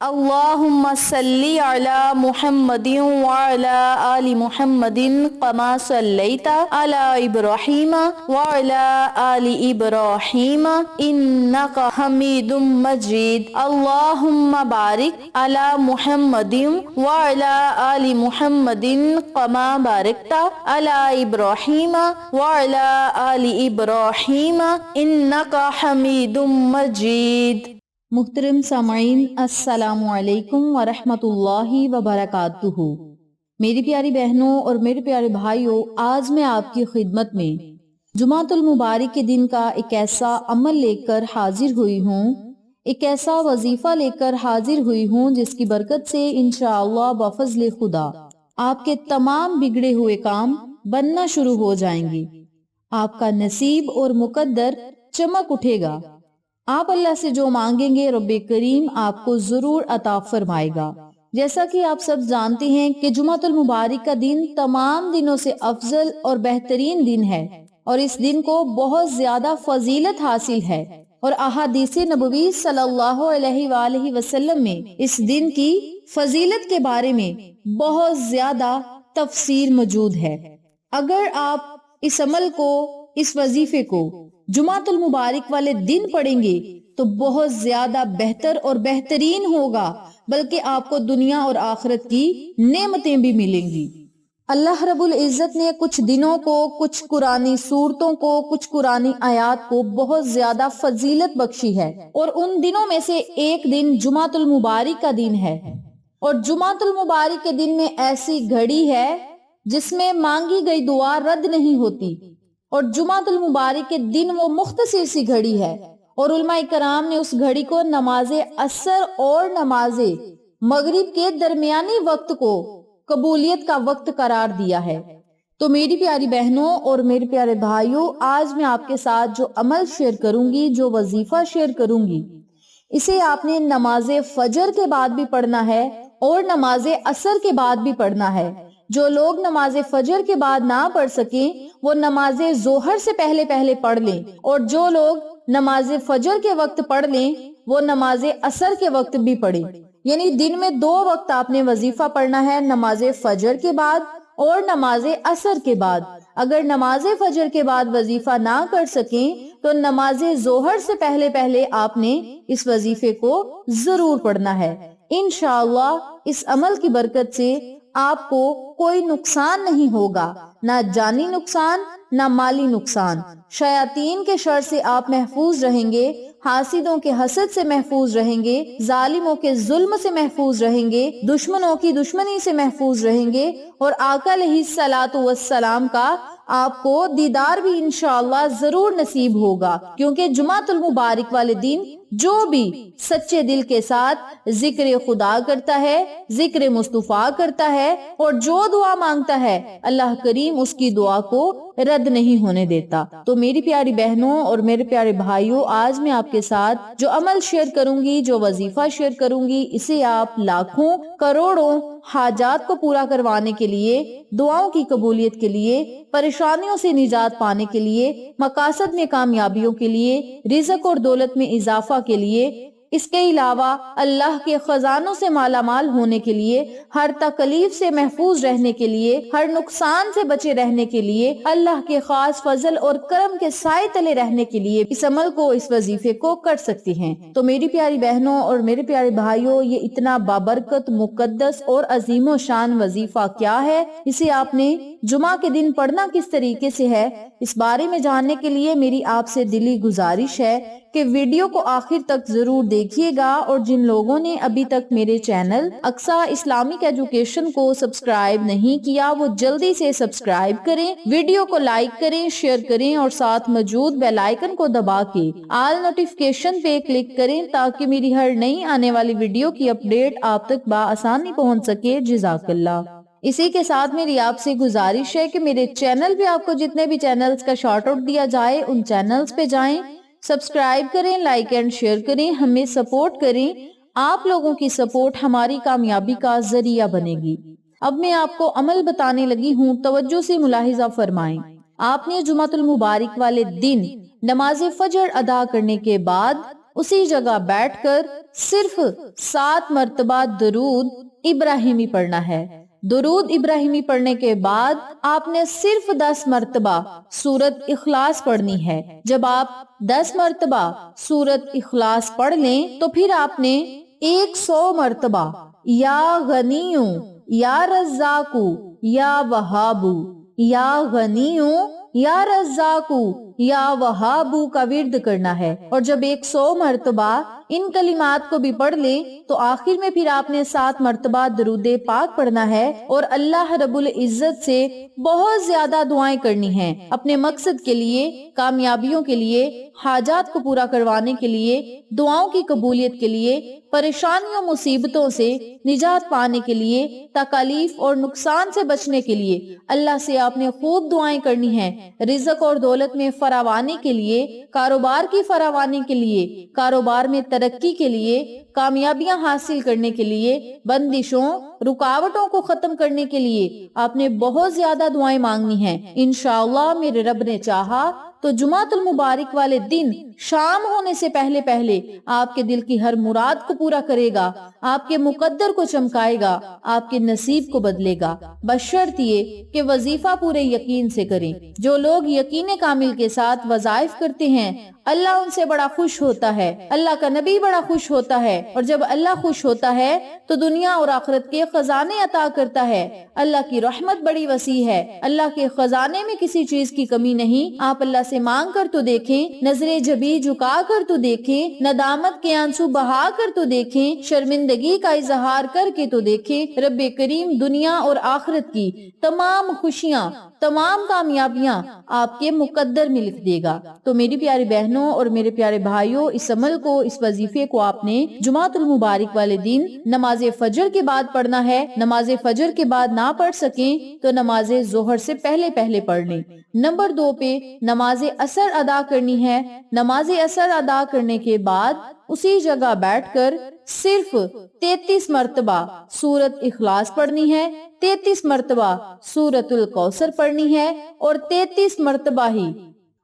اللهم صل على محمد وعلى آل محمد كما صليت على إبراهيم وعلى آل إبراهيم إنك حميد مجيد. اللهم بارك على محمد وعلى آل محمد كما باركت على إبراهيم وعلى آل إبراهيم إنك حميد مجيد. محترم سامعین، السلام علیکم ورحمۃ اللہ وبرکاتہ۔ میری پیاری بہنوں اور میرے پیارے بھائیوں، آج میں آپ کی خدمت میں جمعۃ المبارک کے دن کا ایک ایسا عمل لے کر حاضر ہوئی ہوں، ایک ایسا وظیفہ لے کر حاضر ہوئی ہوں جس کی برکت سے انشاءاللہ بفضل خدا آپ کے تمام بگڑے ہوئے کام بننا شروع ہو جائیں گے، آپ کا نصیب اور مقدر چمک اٹھے گا، آپ اللہ سے جو مانگیں گے رب کریم آپ کو ضرور عطا فرمائے گا۔ جیسا کہ آپ سب جانتے ہیں کہ جمعۃ المبارک کا دن تمام دنوں سے افضل اور بہترین دن ہے، اور اس دن کو بہت زیادہ فضیلت حاصل ہے، اور احادیث نبوی صلی اللہ علیہ وآلہ وسلم میں اس دن کی فضیلت کے بارے میں بہت زیادہ تفسیر موجود ہے۔ اگر آپ اس عمل کو، اس وظیفے کو جمعۃ المبارک والے دن پڑھیں گے تو بہت زیادہ بہتر اور بہترین ہوگا، بلکہ آپ کو دنیا اور آخرت کی نعمتیں بھی ملیں گی۔ اللہ رب العزت نے کچھ دنوں کو، کچھ قرآنی سورتوں کو، کچھ قرآنی آیات کو بہت زیادہ فضیلت بخشی ہے، اور ان دنوں میں سے ایک دن جمعۃ المبارک کا دن ہے، اور جمعۃ المبارک کے دن میں ایسی گھڑی ہے جس میں مانگی گئی دعا رد نہیں ہوتی، اور جمعۃ المبارک کے دن وہ مختصر سی گھڑی ہے، اور علماء کرام نے اس گھڑی کو نماز عصر اور نماز مغرب کے درمیانی وقت کو قبولیت کا وقت قرار دیا ہے۔ تو میری پیاری بہنوں اور میرے پیارے بھائیوں، آج میں آپ کے ساتھ جو عمل شیئر کروں گی، جو وظیفہ شیئر کروں گی، اسے آپ نے نماز فجر کے بعد بھی پڑھنا ہے اور نماز عصر کے بعد بھی پڑھنا ہے۔ جو لوگ نماز فجر کے بعد نہ پڑھ سکیں وہ نماز ظہر سے پہلے پڑھ لیں، اور جو لوگ نماز فجر کے وقت پڑھ لیں وہ نماز عصر کے وقت بھی پڑھیں، یعنی دن میں 2 وقت آپ نے وظیفہ پڑھنا ہے، نماز فجر کے بعد اور نماز عصر کے بعد۔ اگر نماز فجر کے بعد وظیفہ نہ کر سکیں تو نماز ظہر سے پہلے آپ نے اس وظیفے کو ضرور پڑھنا ہے۔ انشاءاللہ اس عمل کی برکت سے آپ کو کوئی نقصان نہیں ہوگا، نہ جانی نقصان نہ مالی نقصان۔ شیاطین کے شر سے آپ محفوظ رہیں گے، حاسدوں کے حسد سے محفوظ رہیں گے، ظالموں کے ظلم سے محفوظ رہیں گے، دشمنوں کی دشمنی سے محفوظ رہیں گے، اور آقا علیہ الصلوۃ والسلام کا آپ کو دیدار بھی انشاءاللہ ضرور نصیب ہوگا، کیونکہ جمعۃ المبارک والے دن جو بھی سچے دل کے ساتھ ذکر خدا کرتا ہے، ذکر مصطفیٰ کرتا ہے، اور جو دعا مانگتا ہے اللہ کریم اس کی دعا کو رد نہیں ہونے دیتا۔ تو میری پیاری بہنوں اور میرے پیارے بھائیوں، آج میں آپ کے ساتھ جو عمل شیئر کروں گی، جو وظیفہ شیئر کروں گی، اسے آپ لاکھوں کروڑوں حاجات کو پورا کروانے کے لیے، دعاؤں کی قبولیت کے لیے، پریشانیوں سے نجات پانے کے لیے، مقاصد میں کامیابیوں کے لیے، رزق اور دولت میں اضافہ کے لیے، اس کے علاوہ اللہ کے خزانوں سے مالا مال ہونے کے لیے، ہر تکلیف سے محفوظ رہنے کے لیے، ہر نقصان سے بچے رہنے کے لیے، اللہ کے خاص فضل اور کرم کے سائے تلے رہنے کے لیے اس عمل کو، اس وظیفے کو کر سکتی ہیں۔ تو میری پیاری بہنوں اور میرے پیارے بھائیوں، یہ اتنا بابرکت، مقدس اور عظیم و شان وظیفہ کیا ہے، اسے آپ نے جمعہ کے دن پڑھنا کس طریقے سے ہے، اس بارے میں جاننے کے لیے میری آپ سے دلی گزارش ہے کہ ویڈیو کو آخر تک ضرور دیکھیے گا، اور جن لوگوں نے ابھی تک میرے چینل اقصیٰ اسلامک ایجوکیشن کو سبسکرائب نہیں کیا وہ جلدی سے سبسکرائب کریں، ویڈیو کو لائک کریں، شیئر کریں، اور ساتھ موجود بیل آئیکن کو دبا کے آل نوٹیفیکیشن پہ کلک کریں تاکہ میری ہر نئی آنے والی ویڈیو کی اپڈیٹ آپ تک بآسانی پہنچ سکے۔ جزاک اللہ۔ اسی کے ساتھ میری آپ سے گزارش ہے کہ میرے چینل پہ آپ کو جتنے بھی چینلز کا شارٹ آؤٹ دیا جائے ان چینلز پہ جائیں، سبسکرائب کریں، لائک اینڈ شیئر کریں، ہمیں سپورٹ کریں۔ آپ لوگوں کی سپورٹ ہماری کامیابی کا ذریعہ بنے گی۔ اب میں آپ کو عمل بتانے لگی ہوں، توجہ سے ملاحظہ فرمائیں۔ آپ نے جمعۃ المبارک والے دن نماز فجر ادا کرنے کے بعد اسی جگہ بیٹھ کر صرف 7 مرتبہ درود ابراہیمی پڑھنا ہے۔ درود ابراہیمی پڑھنے کے بعد آپ نے صرف 10 مرتبہ سورت اخلاص پڑھنی ہے۔ جب آپ 10 مرتبہ سورت اخلاص پڑھ لیں تو پھر آپ نے 100 مرتبہ یا غنیو یا رزاقو یا وہابو، یا غنیو یا رزاقو یا وہابو کا ورد کرنا ہے، اور جب 100 مرتبہ ان کلمات کو بھی پڑھ لیں تو آخر میں پھر آپ نے 7 مرتبہ درود پاک پڑھنا ہے اور اللہ رب العزت سے بہت زیادہ دعائیں کرنی ہیں، اپنے مقصد کے لیے، کامیابیوں کے لیے، حاجات کو پورا کروانے کے لیے، دعاؤں کی قبولیت کے لیے، پریشانیوں مصیبتوں سے نجات پانے کے لیے، تکالیف اور نقصان سے بچنے کے لیے اللہ سے آپ نے خوب دعائیں کرنی ہیں، رزق اور دولت میں فراوانی کے لیے، کاروبار کی فراوانی کے لیے، کاروبار میں ترقی کے لیے، کامیابیاں حاصل کرنے کے لیے، بندشوں رکاوٹوں کو ختم کرنے کے لیے آپ نے بہت زیادہ دعائیں مانگنی ہیں۔ انشاءاللہ میرے رب نے چاہا تو جمعۃ المبارک والے دن شام ہونے سے پہلے پہلے آپ کے دل کی ہر مراد کو پورا کرے گا، آپ کے مقدر کو چمکائے گا، آپ کے نصیب کو بدلے گا، بشرط یہ کہ وظیفہ پورے یقین سے کریں۔ جو لوگ یقین کامل کے ساتھ وظائف کرتے ہیں اللہ ان سے بڑا خوش ہوتا ہے، اللہ کا نبی بڑا خوش ہوتا ہے، اور جب اللہ خوش ہوتا ہے تو دنیا اور آخرت کے خزانے عطا کرتا ہے۔ اللہ کی رحمت بڑی وسیع ہے، اللہ کے خزانے میں کسی چیز کی کمی نہیں۔ آپ اللہ سے مانگ کر تو دیکھیں، نظر جبی جھکا کر تو دیکھیں، ندامت کے آنسو بہا کر تو دیکھیں، شرمندگی کا اظہار کر کے تو دیکھیں، رب کریم دنیا اور آخرت کی تمام خوشیاں، تمام کامیابیاں آپ کے مقدر میں لکھ دے گا۔ تو میری پیاری بہنوں اور میرے پیارے بھائیوں، اس عمل کو، اس وظیفے کو آپ نے جمعۃ المبارک والے دن نماز فجر کے بعد پڑھنا ہے۔ نماز فجر کے بعد نہ پڑھ سکیں تو نماز ظہر سے پہلے پہلے پڑھ لیں۔ نمبر 2 پہ نماز عصر ادا کرنی ہے۔ نماز عصر ادا کرنے کے بعد اسی جگہ بیٹھ کر صرف 33 مرتبہ سورت اخلاص پڑھنی ہے، 33 مرتبہ سورت الکوثر پڑھنی ہے، اور 33 مرتبہ ہی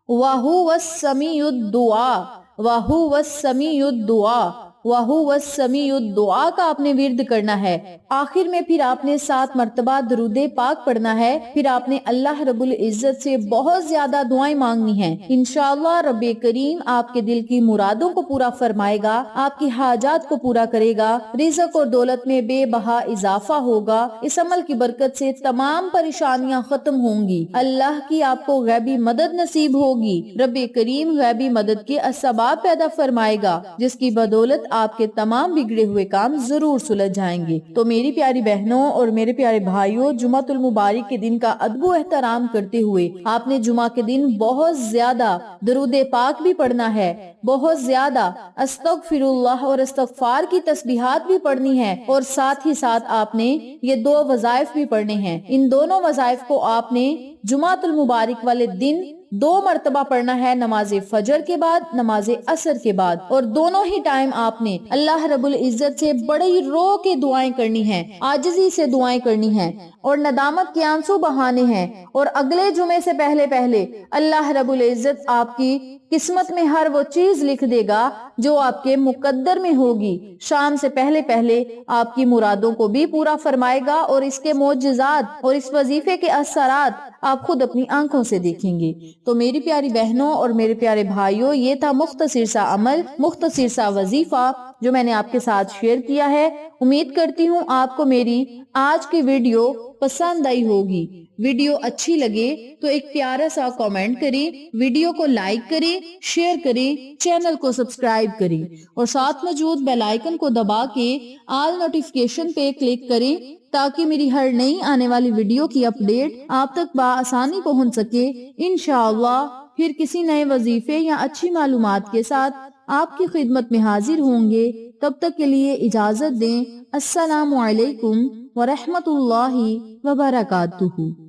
وَهُوَ السَّمِيعُ الدُّعَاء وَهُوَ السَّمِيعُ الدُّعَاء وَهُوَ السَّمِيعُ الدُّعَاء کا آپ نے ورد کرنا ہے۔ آخر میں پھر آپ نے 7 مرتبہ درود پاک پڑھنا ہے، پھر آپ نے اللہ رب العزت سے بہت زیادہ دعائیں مانگنی ہیں۔ انشاءاللہ رب کریم آپ کے دل کی مرادوں کو پورا فرمائے گا، آپ کی حاجات کو پورا کرے گا، رزق اور دولت میں بے بہا اضافہ ہوگا۔ اس عمل کی برکت سے تمام پریشانیاں ختم ہوں گی، اللہ کی آپ کو غیبی مدد نصیب ہوگی، رب کریم غیبی مدد کے اسباب پیدا فرمائے گا جس کی بدولت آپ کے تمام بگڑے ہوئے کام ضرور سلجھ جائیں گے۔ تو میری پیاری بہنوں اور میرے پیارے بھائیوں، جمعۃ المبارک کے دن کا ادب و احترام کرتے ہوئے آپ نے جمعہ کے دن بہت زیادہ درود پاک بھی پڑھنا ہے، بہت زیادہ استغفر اللہ اور استغفار کی تسبیحات بھی پڑھنی ہے، اور ساتھ ہی ساتھ آپ نے یہ 2 وظائف بھی پڑھنے ہیں۔ ان دونوں وظائف کو آپ نے جمعۃ المبارک والے دن 2 مرتبہ پڑھنا ہے، نماز فجر کے بعد، نماز عصر کے بعد، اور دونوں ہی ٹائم آپ نے اللہ رب العزت سے بڑی رو کے دعائیں کرنی ہیں، عاجزی سے دعائیں کرنی ہیں، اور ندامت کے آنسو بہانے ہیں، اور اگلے جمعے سے پہلے پہلے اللہ رب العزت آپ کی قسمت میں ہر وہ چیز لکھ دے گا جو آپ کے مقدر میں ہوگی، شام سے پہلے پہلے آپ کی مرادوں کو بھی پورا فرمائے گا، اور اس کے معجزات اور اس وظیفے کے اثرات آپ خود اپنی آنکھوں سے دیکھیں گے۔ تو میری پیاری بہنوں اور میرے پیارے بھائیوں، یہ تھا مختصر سا عمل، مختصر سا وظیفہ جو میں نے آپ کے ساتھ شیئر کیا ہے۔ امید کرتی ہوں آپ کو میری آج کی ویڈیو پسند آئی ہوگی۔ ویڈیو اچھی لگے تو ایک پیارا سا کامنٹ کریں، ویڈیو کو لائک کریں، شیئر کریں، چینل کو سبسکرائب کریں، اور ساتھ موجود بیل آئیکن کو دبا کے آل نوٹیفیکیشن پہ کلک کریں تاکہ میری ہر نئی آنے والی ویڈیو کی اپڈیٹ آپ تک بآسانی پہنچ سکے۔ انشاءاللہ پھر کسی نئے وظیفے یا اچھی معلومات کے ساتھ آپ کی خدمت میں حاضر ہوں گے۔ تب تک کے لیے اجازت دیں۔ السلام علیکم ورحمۃ اللہ وبرکاتہ۔